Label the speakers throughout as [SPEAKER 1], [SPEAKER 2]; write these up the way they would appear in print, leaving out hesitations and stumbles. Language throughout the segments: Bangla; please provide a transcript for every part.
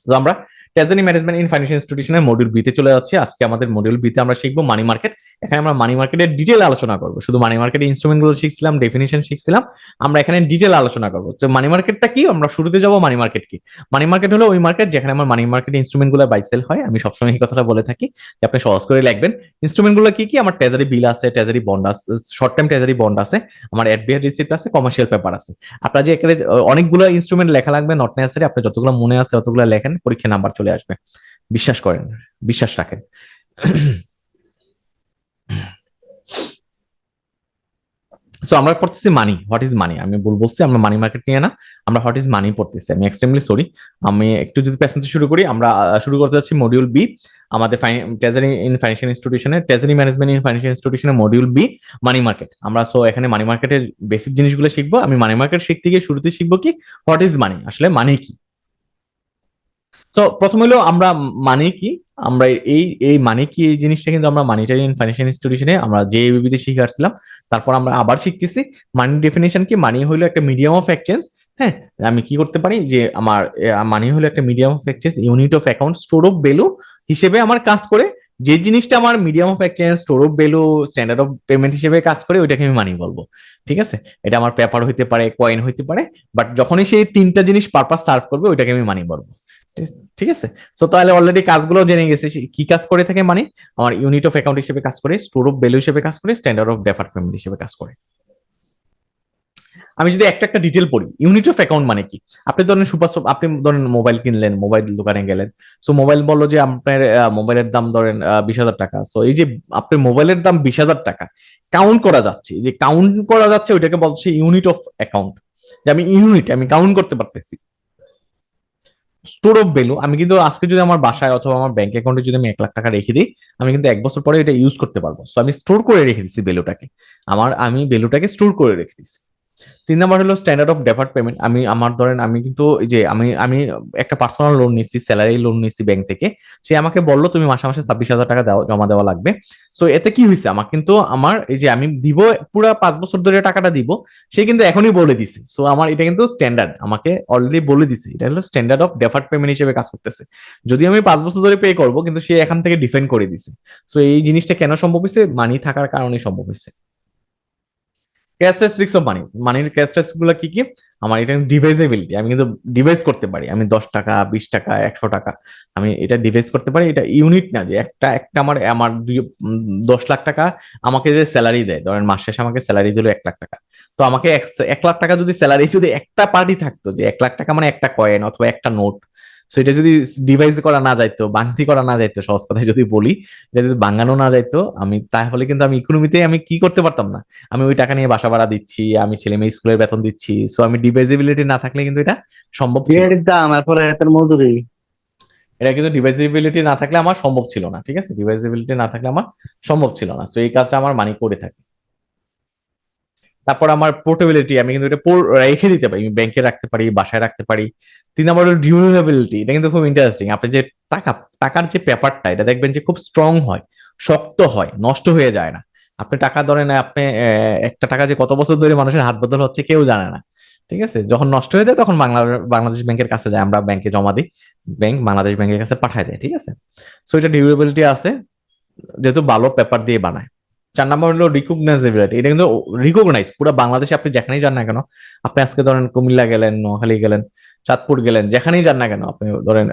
[SPEAKER 1] তো আমরা ট্রেজারি ম্যানেজমেন্ট ইন ফাইন্যান্সিয়াল ইনস্টিটিউশনের মডিউল বিতে চলে যাচ্ছি। আজকে আমাদের মডিউল বিতে আমরা শিখবো মানি মার্কেট। এখানে আমরা মানি মার্কেটের ডিটেল আলোচনা করবো। শুধু মানি মার্কেটের ইনস্ট্রুমেন্ট গুলো শিখছিলাম, ডেফিনেশন শিখছিলাম, আমরা এখানে ডিটেল আলোচনা করবো। তো মানি মার্কেটটা কি, আমরা শুরুতে যাবো মানি মার্কেট কি। মানি মার্কেট হলো ওই মার্কেট যেখানে আমার মানি মার্কেট ইনস্ট্রুমেন্ট গুলো বাই সেল হয়। আমি সবসময় এই কথাটা বলে থাকি যে আপনি সহজ করে লিখবেন। ইনস্ট্রুমেন্ট গুলো কি কি, আমার ট্রেজারি বিল আছে, ট্রেজারি বন্ড আছে, শর্ট টাইম ট্রেজারি বন্ড আছে, আমার এফবিআই রিসিপ্ট আছে, কমার্শিয়াল পেপার আছে। আপনার যে এখানে অনেকগুলো ইনস্ট্রুমেন্ট লেখা লাগবে, নট নেসেসারি, আপনি যতগুলো মনে আছে অতগুলো লেখেন, পরীক্ষা নাম্বার চলে আসবে। বিশ্বাস করেন, বিশ্বাস রাখেন। সো আমরা পড়তেছি মানি, হোয়াট ইজ মানি। আমি বলছি আমরা মানি মার্কেট নিয়ে না, আমরা হোয়াট ইজ মানি পড়তেছি। আমি এক্সট্রিমলি সরি। আমি একটু যদি প্যাসেঞ্জ শুরু করি, আমরা শুরু করতে যাচ্ছি মডিউল বি। আমাদের ট্রেজারি ইন ফাইন্যান্সিয়াল ইনস্টিটিউশনের, ট্রেজারি ম্যানেজমেন্ট ইন ফাইন্যান্সিয়াল ইনস্টিটিউশনের মডিউল বি, মানি মার্কেট। আমরা সো এখানে মানি মার্কেটের বেসিক জিনিসগুলো শিখবো। আমি মানি মার্কেট শিখতে গিয়ে শুরুতে শিখবো কি, হোয়াট ইজ মানি, আসলে মানি কি। তো প্রথম হলো আমরা মানি কি, আমরা এই এই মানি কি এই জিনিসটা কিন্তু আমরা মানিটারি ইন ফাইন্যান্সিয়াল ইনস্টিটিউশনে আমরা যে বিবিতে শিখে আসছিলাম। তারপর আমরা আবার শিখতেছি মানি ডেফিনেশন কি। মানি হলো একটা মিডিয়াম অফ এক্সচেঞ্জ। হ্যাঁ, আমি কি করতে পারি যে আমার মানি হলো একটা medium of exchange, unit of account, store of value হিসেবে আমার কাজ করে। যে জিনিসটা আমার medium of exchange, store of value, standard of payment হিসেবে কাজ করে, ওইটাকে আমি মানি বলবো। ঠিক আছে, এটা আমার পেপার হইতে পারে, কয়েন হইতে পারে, বাট যখনই সেই তিনটা জিনিস পারপাস সার্ভ করবে ওইটাকে আমি মানি বলবো। ঠিক আছে। তো তাহলে অলরেডি কাজগুলো জেনে গেছে কি কাজ করে থাকে মানে, আমার ইউনিট অফ অ্যাকাউন্ট হিসেবে কাজ করে, স্টোর অফ ভ্যালু হিসেবে কাজ করে, স্ট্যান্ডার্ড অফ ডেফার্ড পেমেন্ট হিসেবে কাজ করে। আমি যদি একটা একটা ডিটেল পড়ি, ইউনিট অফ অ্যাকাউন্ট মানে কি। আপনি ধরেন আপনি ধরেন মোবাইল কিনলেন, মোবাইল দোকানে গেলেন। সো মোবাইল বললো যে আপনার মোবাইলের দাম ধরেন 20,000 টাকা। সো এই যে আপনার মোবাইলের দাম 20,000 টাকা কাউন্ট করা যাচ্ছে, যে কাউন্ট করা যাচ্ছে ওইটাকে বলছে ইউনিট অফ অ্যাকাউন্ট। যে আমি ইউনিট, আমি কাউন্ট করতে পারতেছি। স্টোর অফ ভ্যালু, আমি কিন্তু আজকে যদি আমার বাসায় অথবা আমার ব্যাংক অ্যাকাউন্টে যদি আমি 1 লাখ টাকা রেখে দিই, আমি কিন্তু 1 বছর পরে এটা ইউজ করতে পারবো। সো আমি স্টোর করে রেখে দিচ্ছি ভ্যালুটাকে, আমি ভ্যালুটাকে স্টোর করে রেখে দিচ্ছি। 3 নম্বর হলো স্ট্যান্ডার্ড অফ ডেফার্ড পেমেন্ট। আমি আমার ধরেন আমি কিন্তু এই যে আমি একটা পার্সোনাল লোন নিচ্ছি, স্যালারি লোন নিচ্ছি ব্যাংক থেকে। সে আমাকে বললো তুমি মাসে মাসে 26,000 টাকা জমা দেওয়া লাগবে। সো এতে কি হয়েছে, আমার কিন্তু আমার এই যে আমি দিব পুরো 5 বছর ধরে টাকাটা দিব, সে কিন্তু এখনই বলে দিছে। সো আমার এটা কিন্তু স্ট্যান্ডার্ড, আমাকে অলরেডি বলে দিছে, এটা হলো স্ট্যান্ডার্ড অফ ডেফার্ড পেমেন্ট হিসেবে কাজ করতেছে। যদি আমি 5 বছর ধরে পে করবো, কিন্তু সে এখান থেকে ডিফাইন করে দিছে। সো এই জিনিসটা কেন সম্ভব হয়েছে, মানি থাকার কারণে সম্ভব হয়েছে। ক্যাশ রিস্ক অফ মানি, মানির ক্যাশ গুলো কি কি, আমার এটা ডিভাইসেবিলিটি, আমি কিন্তু ডিভাইস করতে পারি। আমি 10 টাকা, 20 টাকা, 100 টাকা, আমি এটা ডিভাইস করতে পারি। এটা ইউনিট না যে একটা একটা আমার আমার 10 লাখ টাকা আমাকে যে স্যালারি দেয়, ধরেন মাস শেষে আমাকে স্যালারি দিল 1 লাখ টাকা। তো আমাকে 1 লাখ টাকা যদি স্যালারি যদি একটা পার্টি থাকতো, যে 1 লাখ টাকা মানে একটা কয়েন অথবা একটা নোট, সো এটা যদি ডিভাইস করা না যাইতো, বাংতি করা না যাইতো, সহজ কথায় যদি বলি, এটা যদি বাঙানো না যাইতো, আমি তাহলে কিন্তু আমি ইকোনমিতে আমি কি করতে পারতাম না। আমি ওই টাকা নিয়ে বাসা ভাড়া দিচ্ছি, আমি ছেলে মেয়ে স্কুলের বেতন দিচ্ছি। সো আমি ডিভাইজিবিলিটি না থাকলে কিন্তু এটা সম্ভব ছিল।
[SPEAKER 2] বিয়ের দাম এরপরে হাতের মজুরি।
[SPEAKER 1] এটা কিন্তু ডিভাইজিবিলিটি না থাকলে আমার সম্ভব ছিল না। ঠিক আছে, ডিভাইজিবিলিটি না থাকলে আমার সম্ভব ছিল না। সো এই কাজটা আমার মানি করে থাকে। তারপর আমার পোর্টেবিলিটি, আমি কিন্তু এটা রেখে দিতে পারি, আমি ব্যাংকে রাখতে পারি, বাসায় রাখতে পারি। 3 নম্বর হলো ডিউরেবিলিটি, এটা কিন্তু খুব ইন্টারেস্টিং। আপনি যে টাকা, টাকার যে পেপারটা, এটা দেখবেন যে খুব স্ট্রং হয়, শক্ত হয়, নষ্ট হয়ে যায় না। আপনি টাকা ধরেন, আপনি একটা টাকা যে কত বছর ধরে মানুষের হাত বদল হচ্ছে কেউ জানে না। ঠিক আছে, যখন নষ্ট হয়ে যায় তখন বাংলাদেশ ব্যাংকের কাছে যায়, আমরা ব্যাংকে জমা দিই, ব্যাংক বাংলাদেশ ব্যাংকের কাছে পাঠায় দেয়। ঠিক আছে, সো এটা ডিউরেবিলিটি আছে, যেহেতু ভালো পেপার দিয়ে বানায়। 4 নম্বর হলো রিকগনাইজেবিলিটি, এটা কিন্তু রিকগনাইজ পুরো বাংলাদেশে আপনি যেখানেই যান না কেন। আপনি আজকে ধরেন কুমিল্লা গেলেন, নোয়াখালী গেলেন, চাঁদপুর গেলেন, যেখানেই যান না কেন আপনি ধরেন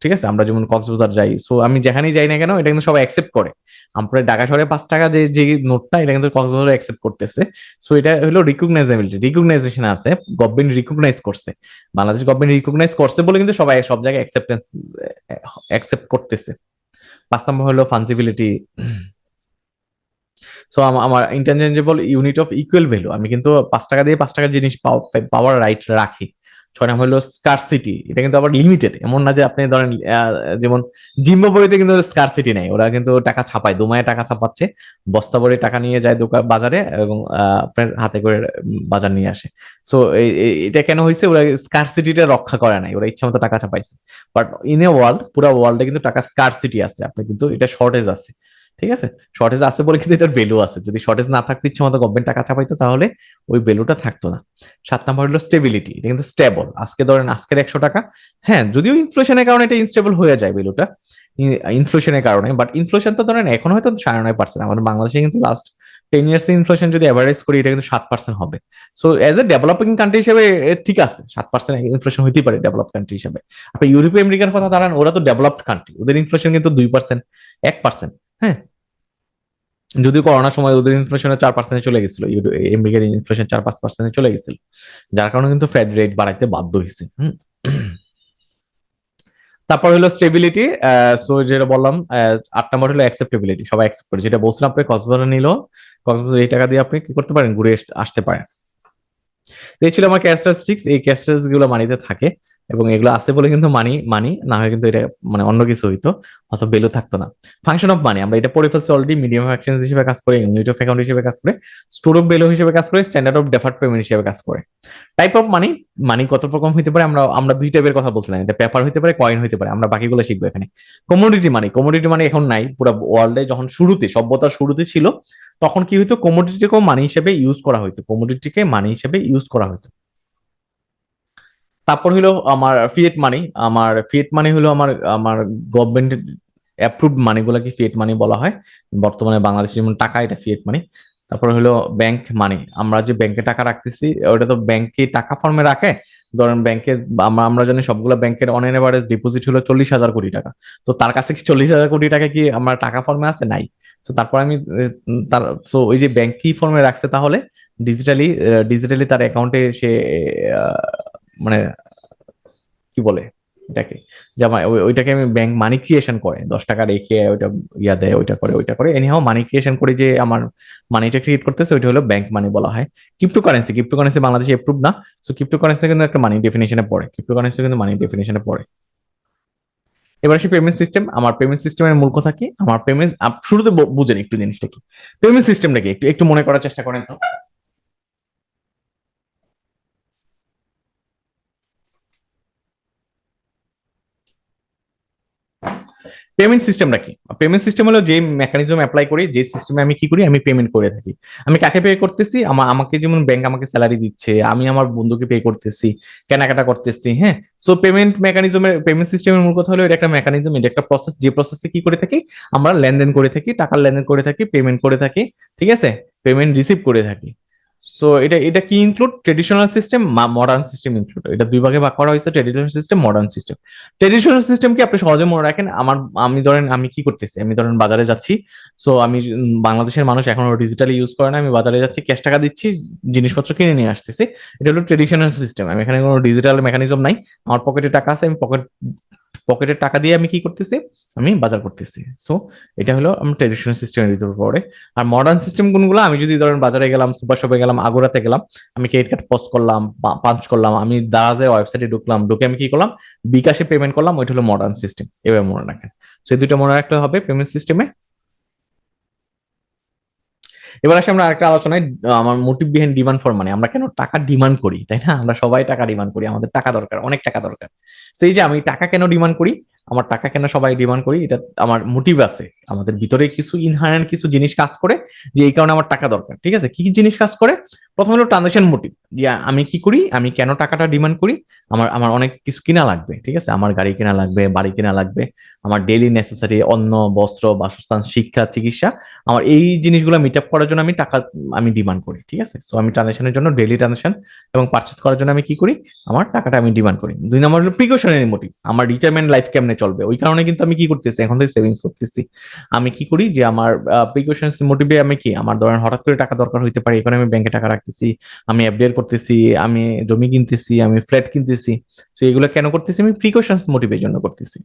[SPEAKER 1] ঠিক আছে, আমরা যেমন কক্সবাজার যাই, সো আমি যেখানেই যাই না কেন এটা কিন্তু সবাই অ্যাকসেপ্ট করে। আপনার ঢাকা শহরে 5 টাকা যে যে নোটটা, এটা কিন্তু কক্সবাজার অ্যাকসেপ্ট করতেছে। সো এটা হলো রিকগনাইজেবিলিটি, রিকগনাইজেশন আছে, গভর্নমেন্ট রিকগনাইজ করছে, বাংলাদেশ গভর্নমেন্ট রিকগনাইজ করছে বলে কিন্তু সবাই সব জায়গায় অ্যাকসেপ্ট করতেছে। 5 নম্বর হলো ফাঞ্জিবিলিটি। সো আমার interchangeable unit of equal value, আমি কিন্তু 5 টাকা দিয়ে 5 টাকার জিনিস পাওয়ার রাইট রাখি। 6 নম্বর হলো স্কারসিটি, এটা কিন্তু আবার লিমিটেড, এমন না যে আপনি ধরেন যেমন জিম্বাবুয়েতে কিন্তু স্কারসিটি নাই, ওরা কিন্তু টাকা ছাপায়, দুমায় টাকা ছাপাচ্ছে, বস্তা ভরে টাকা নিয়ে যায় দোকান বাজারে, এবং আপনার হাতে করে বাজার নিয়ে আসে। সো এটা কেন হয়েছে, ওরা স্কারসিটিটা রক্ষা করে নাই, ওরা ইচ্ছা মতো টাকা ছাপাইছে। বাট ইন এ ওয়ার্ল্ড, পুরো ওয়ার্ল্ডে কিন্তু টাকা স্কারসিটি আছে, আপনি কিন্তু এটা শর্টেজ আছে। ঠিক আছে, শর্টেজ আছে বলে কিন্তু এটার ভ্যালু আছে। যদি শর্টেজ না থাকতো, ইচ্ছে মতো গভর্নমেন্ট টাকা চাপাইতো, তাহলে ওই ভ্যালুটা থাকতো না। 7 নাম্বার হলো স্টেবিলিটি, এটা কিন্তু স্টেবল। আজকে ধরেন আজকের 100 টাকা, হ্যাঁ যদিও ইনফ্লেশনের কারণে এটা ইনস্টেবল হয়ে যায় ভ্যালুটা, ইনফ্লেশনের কারণে, বাট ইনফ্লেশন তো ধরেন এখন হয়তো 9.5%, আমাদের বাংলাদেশে কিন্তু লাস্ট 10 ইয়ার্স ইনফ্লেশন যদি অ্যাভারেজ করি, এটা কিন্তু 7% হবে। So as a developing country হিসেবে ঠিক আছে, 7% ইনফ্লেশন হইতেই পারে ডেভেলপ কান্ট্রি হিসেবে। আপনি ইউরোপীয় আমেরিকার কথা দাঁড়ান, ওরা তো ডেভেলপড কান্ট্রি, ওদের ইনফ্লেশন কিন্তু 2%, 1%। হ্যাঁ, যদিও করোনার সময় ওদের ইনফ্লেশনে 4% চলে গেছিল, আমেরিকার ইনফ্লেশন 4-5% চলে গেছিল, যার কারণে কিন্তু ফেড রেট বাড়াইতে বাধ্য হয়েছে। তারপর হলো স্টেবিলিটি, সো যেটা বললাম। 8 নাম্বার হলো অ্যাকসেপ্টেবিলিটি, সবাই অ্যাকসেপ্ট করে, যেটা বলছিলাম আপনি কক্সবাজার নিল, কক্সবাজার এই টাকা দিয়ে আপনি কি করতে পারেন, ঘুরে আসতে পারেন। এই ছিল আমার ক্যারেক্টারিস্টিক্স, এই ক্যারেক্টারিস্টিক্স গুলো মানিতে থাকে, এবং এগুলো আছে বলে কিন্তু মানি মানি না হয় কিন্তু এটা মানে অন্য কিছু হইতো, অথবা ভ্যালু থাকতো না। ফাংশন অফ মানি আমরা এটা পড়ে ফেলছি অলরেডি, মিডিয়াম অফ এক্সচেঞ্জ হিসেবে কাজ করে, ইউনিট অফ অ্যাকাউন্ট হিসেবে কাজ করে, স্টোর অফ ভ্যালু হিসেবে কাজ করে, স্ট্যান্ডার্ড অফ ডেফার্ড পেমেন্ট হিসেবে কাজ করে। টাইপ অফ মানি, মানি কত রকম হইতে পারে, আমরা আমরা দুই টাইপের কথা বলছিলাম, এটা পেপার হইতে পারে, কয়েন হইতে পারে, আমরা বাকিগুলো শিখবো এখানে। কমোডিটি মানি, কমোডিটি মানি এখন নাই, পুরো ওয়ার্ল্ডে যখন শুরুতে সভ্যতার শুরুতে ছিল, তখন কি হইতো, কমোডিটিকেও মানি হিসেবে ইউজ করা হইতো, কমোডিটিকে মানি হিসেবে ইউজ করা হইতো। তারপর হলো আমার ফিয়েট মানি, আমার ফিয়েট মানি হলো আমার আমার গভর্নমেন্ট অ্যাপ্রুভড মানিগুলোকে ফিয়েট মানি বলা হয়। বর্তমানে বাংলাদেশে যেমন টাকা, এটা ফিয়েট মানি। তারপর হলো ব্যাংক মানি, আমরা যে ব্যাংকে টাকা রাখতেছি, ওটা তো ব্যাংকে টাকা ফর্মে রাখে। ধরেন ব্যাংকে, আমরা আমরা জানি সবগুলো ব্যাংকের অন এভারেজ ডিপোজিট হলো 40,000 কোটি টাকা। তো তার কাছে কি 40,000 কোটি টাকা কি আমার টাকা ফর্মে আছে? নাই। তো তারপর আমি তার, তো ওই যে ব্যাংক কি ফর্মে রাখছে, তাহলে ডিজিটালি, ডিজিটালি তার অ্যাকাউন্টে সে মানে কি বলে এটাকে, যে আমার ওইটাকে আমি ব্যাংক মানি ক্রিয়েশন করে 10 টাকা রেখে ওইটা ইয়া দেয়, ওইটা করে ওইটা করে, এনিহাও মানি ক্রিয়েশন করে যে আমার মানিটা ক্রিয়েট করতেছে, ওইটা হলো ব্যাংক মানি বলা হয়। ক্রিপ্টোকারেন্সি, ক্রিপ্টোকারেন্সি বাংলাদেশে এপ্রুভ না। তো ক্রিপ্টোকারেন্সি কিন্তু একটা মানি ডেফিনেশনে পড়ে, ক্রিপ্টোকারেন্সি কিন্তু মানি ডেফিনেশনে পড়ে। এবার আসি পেমেন্ট সিস্টেম, আমার পেমেন্ট সিস্টেমের মূল কথা কি, আমার পেমেন্ট শুরুতে বুঝেন একটু জিনিসটা কি, পেমেন্ট সিস্টেমটা কি, একটু একটু মনে করার চেষ্টা করেন তো। পেমেন্ট সিস্টেমটা কি? পেমেন্ট সিস্টেম হলো যে মেকানিজম অ্যাপ্লাই করি, যে সিস্টেমে আমি কি করি, আমি পেমেন্ট করে থাকি। আমি কাকে পে করতেছি, আমাকে যেমন ব্যাংক আমাকে স্যালারি দিচ্ছে, আমি আমার বন্ধুকে পে করতেছি, কেনাকাটা করতেছি। হ্যাঁ, সো পেমেন্ট মেকানিজমের, পেমেন্ট সিস্টেমের মূল কথা হলো এটা একটা মেকানিজম, এটা একটা প্রসেস, যে প্রসেসে কি করে থাকি, আমরা লেনদেন করে থাকি, টাকার লেনদেন করে থাকি, পেমেন্ট করে থাকি। ঠিক আছে, পেমেন্ট রিসিভ করে থাকি। সো এটা এটা কি include, traditional system, modern system include, এটা দুই ভাগে ভাগ করা হয়েছে, traditional system, modern system. Traditional system কি আপনি সহজে মনে রাখেন, আমি ধরেন আমি কি করতেছি, আমি ধরেন বাজারে যাচ্ছি। সো আমি বাংলাদেশের মানুষ এখনো ডিজিটালি ইউজ করে না, আমি বাজারে যাচ্ছি, ক্যাশ টাকা দিচ্ছি, জিনিসপত্র কিনে নিয়ে আসতেছি। এটা হলো ট্রেডিশনাল সিস্টেম, আমি এখানে কোনো ডিজিটাল মেকানিজম নাই। আমার পকেটে টাকা আছে, আমি পকেটের টাকা দিয়ে আমি কি করতেছি, আমি বাজার করতেছি। সো এটা হলো আমার ট্রেডিশনাল সিস্টেমের ভিতরে পড়ে। আর মডার্ন সিস্টেম কোনগুলো, আমি যদি ধরেন বাজারে গেলাম, সুপার শপে গেলাম, আগোরাতে গেলাম, আমি ক্রেডিট কার্ড পোস্ট করলাম, পাঞ্চ করলাম, আমি দারাজের ওয়েবসাইটে ঢুকলাম, ঢুকে আমি কি করলাম, বিকাশে পেমেন্ট করলাম, ওইটা হলো মডার্ন সিস্টেম। এবার মনে রাখেন, সেই দুইটা মনে রাখতে হবে পেমেন্ট সিস্টেমে। এবার আসে আমরা আরেকটা আলোচনায়, আমার motive behind demand for money, আমরা কেন টাকা ডিমান্ড করি, তাই না? আমরা সবাই টাকা ডিমান্ড করি, আমাদের টাকা দরকার, অনেক টাকা দরকার। সেই যে আমি টাকা কেন ডিমান্ড করি, আমার টাকা কেন সবাই ডিমান্ড করি, এটা আমার মোটিভ আছে, আমাদের ভিতরে কিছু ইনহারেন্ট কিছু জিনিস কাজ করে, যে এই কারণে আমার টাকা দরকার। ঠিক আছে, কি কি জিনিস কাজ করে? প্রথম হলো ট্রানজাকশন মোটিভ, যে আমি কি করি, আমি কেন টাকাটা ডিমান্ড করি, আমার আমার অনেক কিছু কিনা লাগবে। ঠিক আছে, আমার গাড়ি কেনা লাগবে, বাড়ি কেনা লাগবে, আমার ডেইলি নেসেসারি, অন্ন, বস্ত্র, বাসস্থান, শিক্ষা, চিকিৎসা, আমার এই জিনিসগুলো মিট আপ করার জন্য আমি টাকা আমি ডিমান্ড করি। ঠিক আছে, সো আমি ট্রানজাকশনের জন্য, ডেইলি ট্রানজাকশন এবং পার্চেস করার জন্য আমি কি করি, আমার টাকাটা আমি ডিমান্ড করি। 2 নম্বর হলো প্রিকশনারি মোটিভ, আমার রিটায়ারমেন্ট লাইফ কেমনে চলবে, ওই কারণে কিন্তু আমি কি করতেছি, এখন থেকে সেভিংস করতেছি। আমি কি করি, যে আমার প্রিকশনারি মোটিভে আমি কি, আমার ধরেন হঠাৎ করে টাকা দরকার হইতে পারে, এখানে আমি ব্যাংকে টাকা রাখতেছি, আমি এফডিআর করতেছি, আমি জমি কিনতেছি, আমি ফ্ল্যাট কিনতেছি। তো এগুলো কেন করতেছি, আমি প্রিকশনস মোটিভের জন্য করতেছি।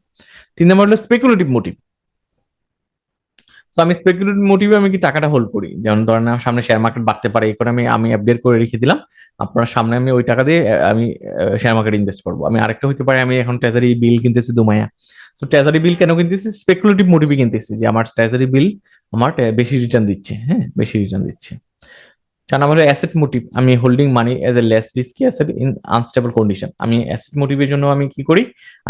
[SPEAKER 1] 3 নম্বর হলো স্পেকুলেটিভ মোটিভ, তো আমি স্পেকুলেটিভ মোটিভে আমি কি টাকাটা হোল্ড করি, যেমন ধরেন আমার সামনে শেয়ার মার্কেট বাড়তে পারে, এই কারণে আমি আপডেট করে রেখে দিলাম, আপনার সামনে আমি ওই টাকা দিয়ে আমি শেয়ার মার্কেট ইনভেস্ট করবো। আমি আরেকটা হতে পারে, আমি এখন ট্রেজারি বিল কিনতেছি দুমায়া। তো ট্রেজারি বিল কেন কিনতেছি, স্পেকুলেটিভ মোটিভে কিনতেছি, যে আমার ট্রেজারি বিল আমার বেশি রিটার্ন দিচ্ছে, হ্যাঁ বেশি রিটার্ন দিচ্ছে। 4 নম্বর অ্যাসেট মোটিভ, আমি holding money as a less risky asset in unstable condition. আমি অ্যাসেট মোটিভের জন্য আমি কি করি,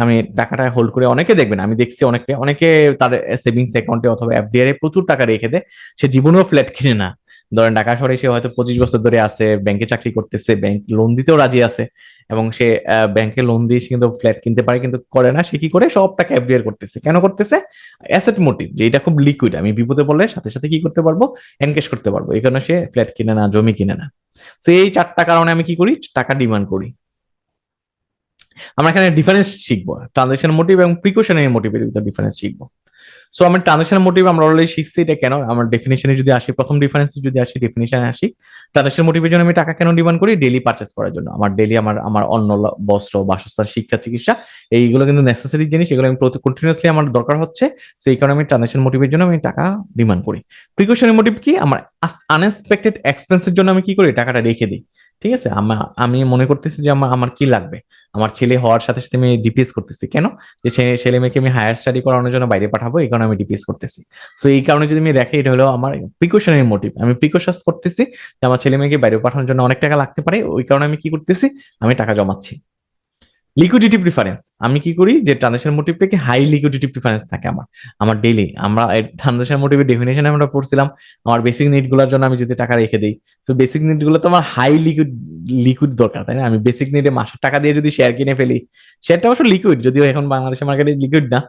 [SPEAKER 1] আমি টাকাটা হোল্ড করে, অনেকে দেখবেন আমি দেখছি অনেকে অনেকে তার সেভিংস অ্যাকাউন্টে অথবা এফডিআর এ প্রচুর টাকা রেখে দেয়, সে জীবনেও ফ্ল্যাট কিনে না। ধরেন ঢাকা শহরে সে হয়তো 25 বছর ধরে আছে, ব্যাংকে চাকরি করতেছে, ব্যাংক লোন দিতেও রাজি আছে, এবং সে ব্যাংকে লোন দিয়ে সে কিন্তু ফ্ল্যাট কিনতে পারে, কিন্তু করে না। সে কি করে, সব টাকা এফডিআর করতেছে। কেন করতেছে? অ্যাসেট মোটিভ, যে এটা খুব লিকুইড, আমি বিপদে পড়লে সাথে সাথে কি করতে পারবো, এনকেশ করতে পারবো। এই কারণে সে ফ্ল্যাট কিনে না, জমি কিনে না। তো এই 4টা কারণে আমি কি করি, টাকা ডিমান্ড করি। আমরা এখানে ডিফারেন্স শিখবো, ট্রানজাকশন মোটিভ এবং প্রিকশনারি মোটিভের ভিতরে ডিফারেন্স শিখবো। সো আমার ট্রানজাকশন মোটিভ আমরা অলরেডি শিখছি, এটা কেন। আমার ডেফিনেশনে যদি আসি, প্রথম ডিফারেন্স যদি আসি, ডেফিনেশনে আসি, ট্রানজাকশন মোটিভের জন্য আমি টাকা কেন ডিমান্ড করি, ডেইলি পারচেস করার জন্য। আমার ডেইলি আমার আমার অন্ন, বস্ত্র, বাসস্থান, শিক্ষা, চিকিৎসা, এইগুলো কিন্তু নেসেসারি জিনিস, এগুলো আমি কন্টিনিউসলি আমার দরকার হচ্ছে। তো এই কারণে আমি ট্রানজাকশন মোটিভের জন্য আমি টাকা ডিমান্ড করি। প্রিকশনারি মোটিভ কি, আমার আনএক্সপেক্টেড এক্সপেন্সের জন্য আমি কি করি, টাকাটা রেখে দিই। ঠিক আছে, আমি মনে করতেছি যে আমার আমার কি লাগবে, আমার ছেলে হওয়ার সাথে সাথে আমি ডিপিএস করতেছি। কেন? যে ছেলে মেয়েকে আমি হায়ার স্টাডি করানোর জন্য বাইরে পাঠাবো, এই কারণে আমি ডিপিএস করতেছি। তো এই কারণে যদি আমি দেখি, এটা হলো আমার প্রিকশনারি মোটিভ, আমি প্রিকশনস করতেছি যে আমার ছেলে মেয়েকে বাইরে পাঠানোর জন্য অনেক টাকা লাগতে পারে, ওই কারণে আমি কি করতেছি, আমি টাকা জমাচ্ছি। লিকুইডিটি প্রিফারেন্স, আমি কি করি, যে ট্রানজাকশন মোটিভ থেকে হাই লিকুইডিটি প্রিফারেন্স থাকে আমার। আমার ডেইলি, আমরা ট্রানজাকশন মোটিভের ডেফিনেশন আমরা পড়ছিলাম, আমার বেসিক নিড গুলোর জন্য আমি যদি টাকা রেখে দিই, তো বেসিক নিড গুলো তো আমার হাই লিকুইড লিকুইড দরকার, তাই না? আমি বেসিক নিডে মাসের টাকা দিয়ে যদি শেয়ার কিনে ফেলি, শেয়ারটা অবশ্য লিকুইড, যদিও এখন বাংলাদেশের মার্কেটে লিকুইড না।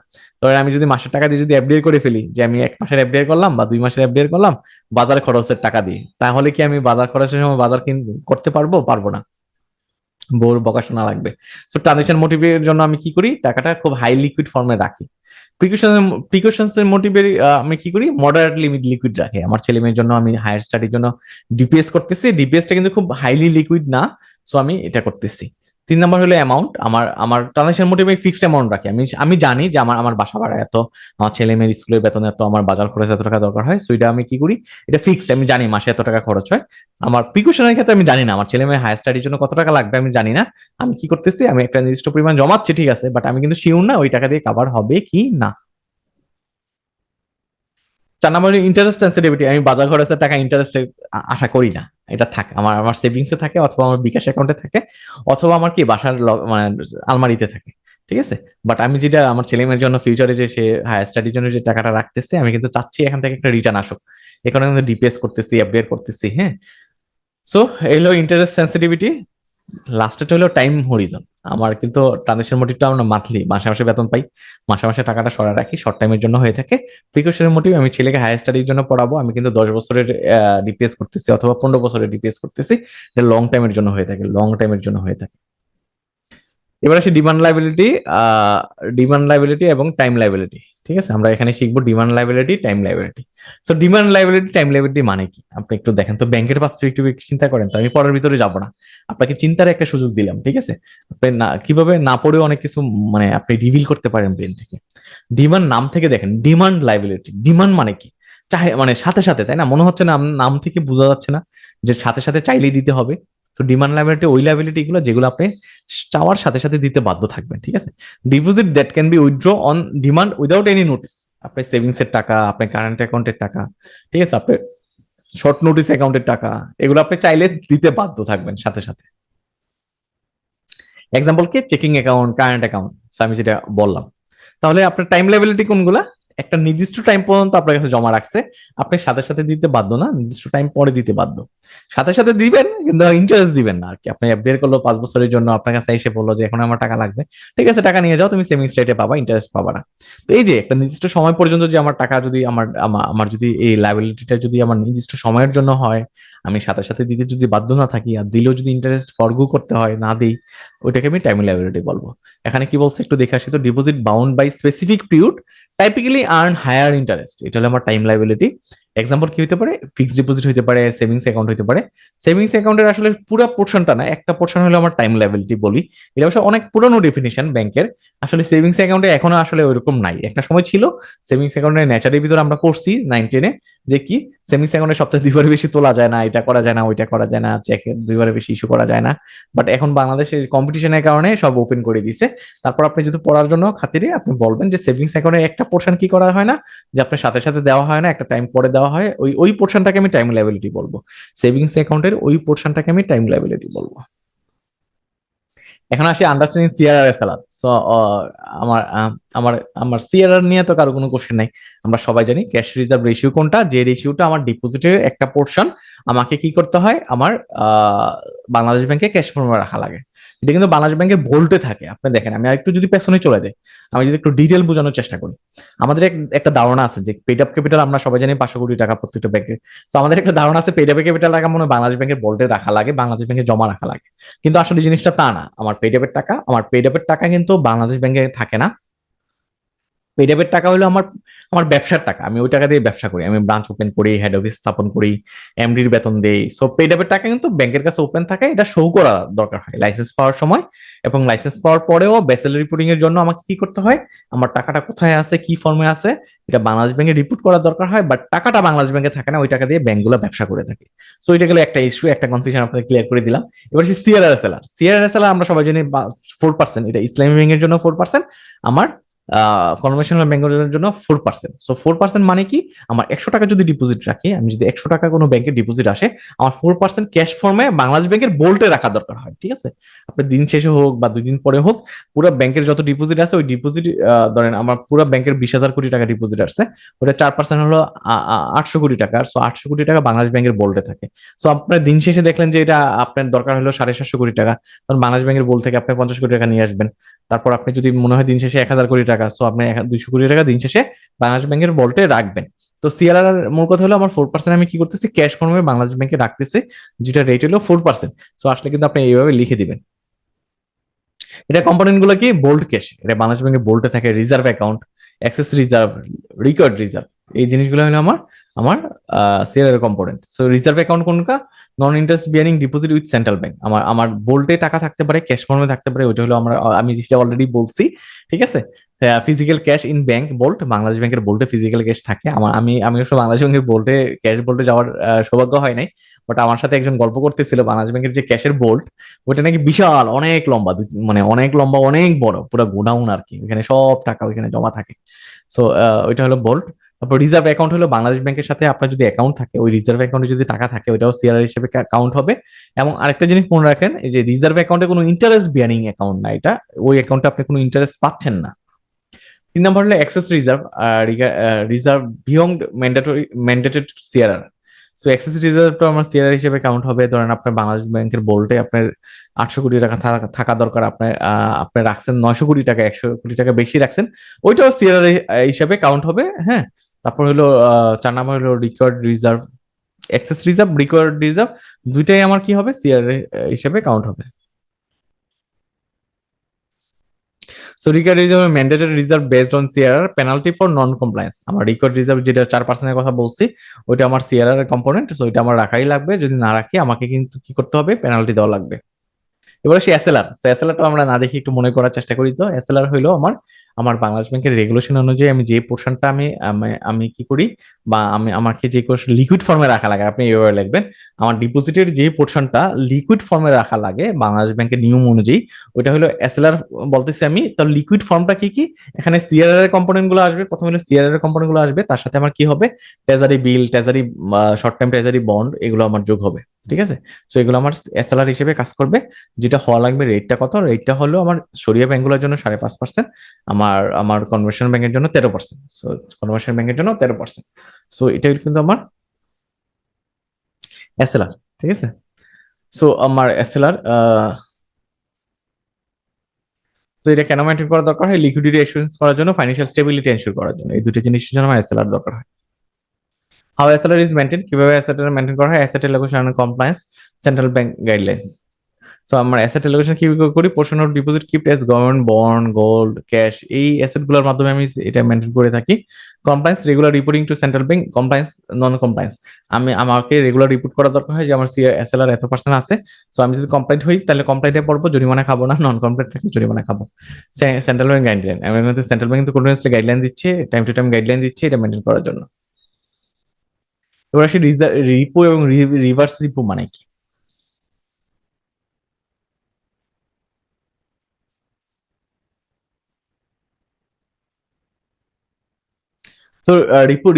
[SPEAKER 1] তবে আমি যদি মাসের টাকা দিয়ে যদি এফডিআর করে ফেলি, যে আমি 1 মাসের এফডিআর করলাম বা 2 মাসের এফডিআর করলাম বাজার খরচের টাকা দিয়ে, তাহলে কি আমি বাজার খরচের সময় বাজার করতে পারবো? পারবো না, বউর বকাশোনা লাগবে। সো ট্রানজাকশন মোটিভের জন্য আমি কি করি, টাকাটা খুব হাই লিকুইড ফর্মে রাখি। প্রিকশনস এর মোটিভের আমি কি করি, মডারেটলি লিকুইড রাখি। আমার ছেলে মেয়ের জন্য আমি হায়ার স্টাডির জন্য ডিপিএস করতেছি, ডিপিএসটা কিন্তু খুব হাইলি লিকুইড না, সো আমি এটা করতেছি। 3 নম্বর হলো অ্যামাউন্ট, আমার আমার ট্রানজাকশন মোটিভে ফিক্সড অ্যামাউন্ট রাখি। আমি আমি জানি যে আমার আমার বাসা ভাড়া এত, আমার ছেলে মেয়ের স্কুলের বেতন এত, আমার বাজার খরচ এত টাকা দরকার হয়, সো এটা আমি কি করি, এটা ফিক্সড, আমি জানি মাসে এত টাকা খরচ হয়। আমার প্রিকশনের ক্ষেত্রে আমি জানি না আমার ছেলে মেয়ে হায়ার স্টাডির জন্য কত টাকা লাগবে, আমি জানি না। আমি কি করতেছি, আমি একটা নির্দিষ্ট পরিমাণ জমাচ্ছি, ঠিক আছে, বাট আমি কিন্তু শিওর না ওই টাকা দিয়ে কভার হবে কি না। 4 নম্বর ইন্টারেস্ট সেন্সিটিভিটি, আমি বাজার খরচের টাকা ইন্টারেস্ট আশা করি না। এটা থাকে আমার আমার সেভিংসে থাকে, অথবা আমার বিকাশ অ্যাকাউন্টে থাকে, অথবা আমার কি বাসার মানে আলমারিতে থাকে। ঠিক আছে, বাট আমি যেটা আমার ছেলে মেয়ের জন্য ফিউচারে যে সে হায়ার স্টাডির জন্য যে টাকাটা রাখতেছে, আমি কিন্তু চাচ্ছি এখান থেকে একটা রিটার্ন আসুক। এখানে কিন্তু ডিপিএস করতেছি, আপডেট করতেছি, হ্যাঁ। সো এই হলো ইন্টারেস্ট সেন্সিটিভিটি। লাস্টেটা হলো টাইম হরিজন। আমার কিন্তু ট্রানজেকশন মোটিভটা আমরা মান্থলি, মাসে মাসে বেতন পাই, মাসে মাসে টাকাটা সরা রাখি, শর্ট টাইমের জন্য হয়ে থাকে। প্রিকশনের মোটিভ, আমি ছেলেকে হায়ার স্টাডির জন্য পড়াবো, আমি কিন্তু 10 বছরের ডিপিএস করতেছি অথবা 15 বছরের ডিপিএস করতেছি, এটা লং টাইমের জন্য হয়ে থাকে, লং টাইমের জন্য হয়ে থাকে। এবার আসি ডিমান্ড লাইবিলিটি এবং টাইম লাইবিলিটি। ঠিক আছে, আমরা এখানে শিখবো demand liability, time liability. So demand liability, time liability মানে কি, আপনি একটু দেখেন তো, ব্যাংকের পার্সপেক্টিভ চিন্তা করেন তো, আমি পরের ভিতরে যাব না, আপনাকে চিন্তার একটা সুযোগ দিলাম। ঠিক আছে, আপনি না কিভাবে না পড়েও অনেক কিছু মানে আপনি রিভিল করতে পারেন ব্রেন থেকে। ডিমান্ড, নাম থেকে দেখেন, ডিমান্ড লাইবিলিটি, ডিমান্ড মানে কি, চাহে মানে সাথে সাথে, তাই না? মনে হচ্ছে না, নাম থেকে বোঝা যাচ্ছে না যে সাথে সাথে চাইলেই দিতে হবে। তো ডিমান্ড লাইবিলিটি ওই লাইবিলিটি গুলো যেগুলো আপনি চাওয়ার সাথে সাথে দিতে বাধ্য থাকবেন। ঠিক আছে, deposit that can be withdraw on demand without any notice, আপনার সেভিংস এর টাকা, আপনার কারেন্ট অ্যাকাউন্টের টাকা, ঠিক আছে, আপনার শর্ট নোটিস অ্যাকাউন্টের টাকা, এগুলো আপনি চাইলে দিতে বাধ্য থাকবেন সাথে সাথে। এক্সাম্পল কি, চেকিং অ্যাকাউন্ট, কারেন্ট অ্যাকাউন্ট, আমি যেটা বললাম। তাহলে আপনার টাইম লাইবিলিটি কোনগুলা, একটা নির্দিষ্ট টাইম পর্যন্ত আপনার কাছে জমা রাখছে, আপনি সাথে সাথে দিতে বাধ্য না, নির্দিষ্ট টাইম পরে দিতে বাধ্য। সাথে সাথে দিবেন কিন্তু ইন্টারেস্ট দিবেন না আর কি। আপনি বের করলো 5 বছরের জন্য, আপনার কাছে এসে বললো যে এখন আমার টাকা লাগবে, ঠিক আছে টাকা নিয়ে যাও, তুমি সেভিংস রেটে পাবা, ইন্টারেস্ট পাবা না। তো এই যে একটা নির্দিষ্ট সময় পর্যন্ত যে আমার টাকা যদি আমার যদি এই লাইবিলিটিটা যদি আমার নির্দিষ্ট সময়ের জন্য হয়, আমি সাথে সাথে দিতে যদি বাধ্য না থাকি, আর দিলেও যদি ইন্টারেস্ট ফরগো করতে হয়, না দিই, ওইটাকে আমি টাইম লাইবিলিটি বলবো। এখানে কি বলছে একটু দেখে আসি তো, deposit bound by specific period typically earn higher interest, এটা হলো আমার টাইম লাইবিলিটি। এক্সাম্পল কি হতে পারে, ফিক্সড ডিপোজিট হতে পারে, সেভিংস অ্যাকাউন্ট হতে পারে। সেভিংস অ্যাকাউন্টের আসলে পুরো পোর্শনটা না, একটা পোর্শন হলো আমার টাইম লাইবিলিটি বলি। এটা অবশ্য অনেক পুরনো ডেফিনিশন ব্যাংকের, আসলে সেভিংস অ্যাকাউন্টে এখনো আসলে ওইরকম নাই, একটা সময় ছিল সেভিংস অ্যাকাউন্টের নেচারের ভিতরে আমরা করছি 9-10-এ, যে কি সেভিংস অ্যাকাউন্টে সপ্তাহে 2 বার বেশি তোলা যায় না, এটা করা যায় না, ওইটা করা যায় না, চেকে 2 বারের বেশি ইস্যু করা যায় না। বাট এখন বাংলাদেশের কম্পিটিশনের কারণে সব ওপেন করে দিছে। তারপর আপনি যদি পড়ার জন্য খাতিরে আপনি বলবেন যে সেভিংস অ্যাকাউন্টের একটা পোর্শন কি করা হয় না, যে আপনার সাথে সাথে দেওয়া হয় না, একটা টাইম পরে দেওয়া হয়, ওই ওই পোর্শনটাকে আমি টাইম লায়াবিলিটি বলবো। সেভিংস অ্যাকাউন্টের ওই পোর্শনটাকে আমি টাইম লায়াবিলিটি বলবো। এখন আসি আন্ডারস্ট্যান্ডিং সিআরআর এসএলআর। সো আমার আমার আমার সিআরআর নিয়ে তো কারো কোনো কোশ্চেন নাই। আমরা সবাই জানি ক্যাশ রিজার্ভ রেশিও কোনটা, যে রেশিওটা আমার ডিপোজিটের একটা পোর্শন আমাকে কি করতে হয়, আমার বাংলাদেশ ব্যাংকে ক্যাশ ফর্মে রাখা লাগে। এটা কিন্তু বাংলাদেশ ব্যাংকে ভোল্টে থাকে। আপনি দেখেন, আমি আরেকটু যদি পেছনে চলে যাই, আমি যদি একটু ডিটেল বোঝানোর চেষ্টা করি। আমাদের একটা ধারণা আছে যে পেড আপ ক্যাপিটাল আমরা সবাই জানি 500 কোটি টাকা প্রত্যেকটা ব্যাংকে। তো আমাদের একটা ধারণা আছে পেড আপ ক্যাপিটাল টাকা মনে হয় বাংলাদেশ ব্যাংকের ভোল্টে রাখা লাগে, বাংলাদেশ ব্যাংকে জমা রাখা লাগে। কিন্তু আসলে জিনিসটা তা না। আমার পেড আপের টাকা কিন্তু বাংলাদেশ ব্যাংকে থাকে না। পেড আপের টাকা হলো আমার আমার ব্যবসার টাকা। আমি ওই টাকা দিয়ে ব্যবসা করি, আমি ব্রাঞ্চ ওপেন করি, হেড অফিস স্থাপন করি, এমডির বেতন দেই। সো পেড আপের টাকা কিন্তু ব্যাংকের কাছে ওপেন থাকে, এটা শো করা দরকার হয় লাইসেন্স পাওয়ার সময়। এবং লাইসেন্স পাওয়ার পরেও বেসেল রিপোর্টিং এর জন্য আমাকে কি করতে হয়, আমার টাকাটা কোথায় আছে, কি ফর্মে আছে, এটা বাংলাদেশ ব্যাংকে রিপোর্ট করা দরকার হয়। বাট টাকাটা বাংলাদেশ ব্যাংকে থাকে না, ওই টাকা দিয়ে ব্যাংকগুলো ব্যবসা করে থাকে। সো এটা গেলে একটা ইস্যু, একটা কনফিউশন আপনাকে ক্লিয়ার করে দিলাম। এবার সিআরআর এসএলআর। সিআরআর এসএলআর আমরা সবাই জানি 4%, এটা ইসলামী ব্যাংকের জন্য 4%, আমার কনভেনশনাল ব্যাংকের জন্য 4%। সো 4% মানে কি, আমার 100 টাকা যদি ডিপোজিট রাখি, আমি যদি 100 টাকা কোনো ব্যাংকে ডিপোজিট আসে, আমার 4% ক্যাশ ফর্মে বাংলাদেশ ব্যাংকের বোল্টে রাখা দরকার হয়। ঠিক আছে, আপনার দিন শেষে হোক বা 2 দিন পরে হোক, পুরো ব্যাংকের যত ডিপোজিট আছে ওই ডিপোজিট, ধরেন আমার পুরো ব্যাংকের 20,000 কোটি টাকা ডিপোজিট আসছে, ওটা 4% হলো 800 কোটি টাকা। সো 800 কোটি টাকা বাংলাদেশ ব্যাংকের বোল্টে থাকে। সো আপনার দিন শেষে দেখলেন যে এটা আপনার দরকার হলো 750 কোটি টাকা, তখন বাংলাদেশ ব্যাংকের বোল্ট থেকে আপনি 50 কোটি টাকা নিয়ে আসবেন। তারপর আপনি যদি মনে হয় দিন শেষে 1,000 কোটি টাকা, সো আপনি 200 কোটি টাকা দিন শেষে বাংলাদেশ ব্যাংকের ভল্টে রাখবেন। তো সিআরআর এর মূল কথা হলো আমার 4% আমি কি করতেছি, ক্যাশ ফর্মে বাংলাদেশ ব্যাংকে রাখতেছি, যেটা রেট হলো 4%। সো আসলে কিন্তু আপনি এইভাবে লিখে দিবেন। এটা কম্পোনেন্ট গুলো কি, বোল্ড ক্যাশ, এটা বাংলাদেশ ব্যাংকে বোল্টে থাকে, reserve account, excess reserve, record reserve, এই জিনিসগুলো হলো আমার আমার CRR component. So reserve account কোনটা, non interest bearing deposit with central bank. আমার বোল্টে টাকা থাকতে পারে, ক্যাশ ফর্মে থাকতে পারে, ওইটা হলো আমি যেটা অলরেডি বলছি। ঠিক আছে, physical cash in bank vault, Bangladesh ব্যাংকের বোল্টে ফিজিক্যাল ক্যাশ থাকে। আমি অবশ্য বাংলাদেশ ব্যাংকের বোল্টে ক্যাশ বোল্টে যাওয়ার সৌভাগ্য হয় নাই। বাট আমার সাথে একজন গল্প করতেছিল বাংলাদেশ ব্যাংকের যে ক্যাশের বোল্ট, ওইটা নাকি বিশাল অনেক লম্বা, মানে অনেক লম্বা, অনেক বড়, পুরো গোডাউন আর কি, ওখানে সব টাকা ওইখানে জমা থাকে। সো ওইটা হলো বোল্ট। তারপর রিজার্ভ অ্যাকাউন্ট হলো বাংলাদেশ ব্যাংকের সাথে আপনার যদি অ্যাকাউন্ট থাকে, ওই রিজার্ভ অ্যাকাউন্টে যদি টাকা থাকে, ওইটাও সিআরআর হিসেবে কাউন্ট হবে। এবং আরেকটা জিনিস মনে রাখেন, এই যে রিজার্ভ অ্যাকাউন্টে কোনো ইন্টারেস্ট বিয়ারিং অ্যাকাউন্ট না, এটা ওই অ্যাকাউন্টে আপনি কোনো ইন্টারেস্ট পাচ্ছেন না। 3 নম্বর হলো excess reserve, reserve beyond mandated CRR. তো এক্সেস রিজার্ভটা আমার সিআরআর হিসেবে কাউন্ট হবে। ধরেন আপনার বাংলাদেশ ব্যাংকের বোল্টে আপনার 800 কোটি টাকা থাকা দরকার, আপনার আপনি রাখছেন 900 কোটি টাকা, 100 কোটি টাকা বেশি রাখছেন, ওইটাও সিআরআর হিসেবে কাউন্ট হবে। হ্যাঁ, তারপর হলো 4 নম্বর হলো record reserve, excess reserve, record reserve, দুইটাই আমার কি হবে, সিআরআর হিসেবে কাউন্ট হবে। So record reserve mandatory reserve based on CRR, penalty for non compliance. আমার রিকর্ড রিজার্ভ যেটা 4% কথা বলছি, ওইটা আমার সিআরআর এর কম্পোনেন্ট। সো এটা আমার রাখাই লাগবে, যদি না রাখি আমাকে কিন্তু কি করতে হবে, পেনাল্টি দেওয়া লাগবে। এবার আসি এসএলআর। তো এসএলআরটা আমরা না দেখি একটু মনে করার চেষ্টা করি। তো এসএলআর হইলো আমার আমার বাংলাদেশ ব্যাংকের রেগুলেশন অনুযায়ী আমি যে পোর্শনটা আমি আমি আমি কি করি, বা আমাকে যে লিকুইড ফর্মে রাখা লাগে, আপনি এইভাবে লিখবেন, আমার ডিপোজিটের যে পোর্শনটা লিকুইড ফর্মে রাখা লাগে বাংলাদেশ ব্যাংকের নিয়ম অনুযায়ী, ওইটা হলো এসএলআর বলতেছি আমি। তার লিকুইড ফর্মটা কি কি, এখানে সিআরআর এর কম্পোনেন্ট গুলো আসবে। প্রথমে হলো সিআরআর এর কম্পোনেন্ট গুলো আসবে, তার সাথে আমার কি হবে, treasury bill, treasury short time treasury bond, এগুলো আমার যোগ হবে। ঠিক আছে, তো এগুলো আমার এসএলআর হিসেবে কাজ করবে। যেটা হওয়া লাগবে, রেটটা কত, রেটটা হলো আমার সরিয়া ব্যাংকগুলোর জন্য 5.5%, আমার আমার কনভেনশনাল ব্যাংকের জন্য 13%। সো কনভেনশনাল ব্যাংকের জন্য 13%। সো এটা কিন্তু আমার এসএলআর। ঠিক আছে, সো আমার এসএলআর, তো এটা কেন মেনটেন করা দরকার হয়, লিকুইডিটি এসুরেন্স করার জন্য, ফাইন্যান্সিয়াল স্টেবিলিটি এনশিওর করার জন্য, এই দুটো জিনিসের জন্য আমার এসএলআর দরকার হয়। হাউ এসএলআর ইজ মেনটেন, কিভাবে এসএলআর মেনটেন করা হয়, asset allocation and compliance, central bank guidelines. তো আমরা অ্যাসেট অ্যালোকেশন কি করি, portion of deposit kept as government bond, gold, cash, এই অ্যাসেট গুলোর মাধ্যমে আমি এটা মেনটেন করে থাকি। Compliance, regular reporting to central bank. Compliance, non compliance, আমাকে রেগুলার রিপোর্ট করা দরকার হয় যে আমার এসএলআর এত পার্সেন্ট আছে। সো আমি যদি কমপ্লাইন্ট হই তাহলে কমপ্লাইন্টে পড়বো, জরিমানা খাবো না, নন কমপ্লাইন্ট থাকলে জরিমানা খাবো। সেন্ট্রাল ব্যাংক গাইডলাইন, আমি কিন্তু সেন্ট্রাল ব্যাংক কিন্তু কন্টিনিউয়াসলি গাইডলাইন দিচ্ছে, টাইম টু টাইম গাইডলাইন দিচ্ছে এটা মেনটেন করার জন্য। এবার আসি রিপো এবং রিভার্স রিপো মানে কি। তো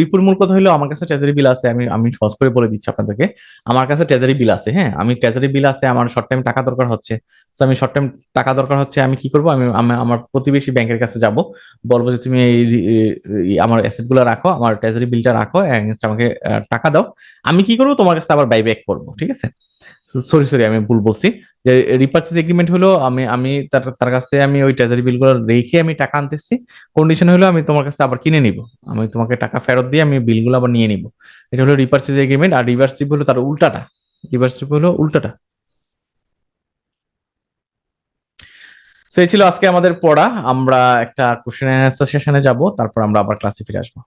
[SPEAKER 1] রিপুর মূল কথা হলো, আমার কাছে ট্রেজারি বিল আছে, আমি আমি সহজ করে বলে দিচ্ছি আপনাদেরকে। আমার কাছে ট্রেজারি বিল আছে, হ্যাঁ, আমি ট্রেজারি বিল আছে, আমার শর্ট টাইম টাকা দরকার হচ্ছে। তো আমি শর্ট টাইম টাকা দরকার হচ্ছে, আমি কি করবো, আমি আমার প্রতিবেশী ব্যাংকের কাছে যাব, বলবো যে তুমি আমার অ্যাসেট গুলো রাখো, আমার ট্রেজারি বিলটা রাখো, এগেনস্ট আমাকে টাকা দাও। আমি কি করবো, তোমার কাছে আবার বাইব্যাক করবো, ঠিক আছে। সরি সরি, আমি ভুল বলছি। যে রিপারচেজ এগ্রিমেন্ট হলো, আমি আমি তার তার কাছে আমি ওই ট্রেজারি বিল গুলো রেখে আমি টাকা আনতেছি। কন্ডিশন হলো আমি তোমার কাছে আবার কিনে নিব, আমি তোমাকে টাকা ফেরত দিয়ে আমি বিলগুলো আবার নিয়ে নিব। এটা হলো রিপারচেজ এগ্রিমেন্ট। আর রিভার্স রিপ হলো তার উল্টাটা। রিভার্স রিপ হলো উল্টাটা। তো এই ছিল আজকে আমাদের পড়া। আমরা একটা কোশ্চেন অ্যান্সার সেশনে যাব, তারপর আমরা আবার ক্লাসে ফিরে আসবো।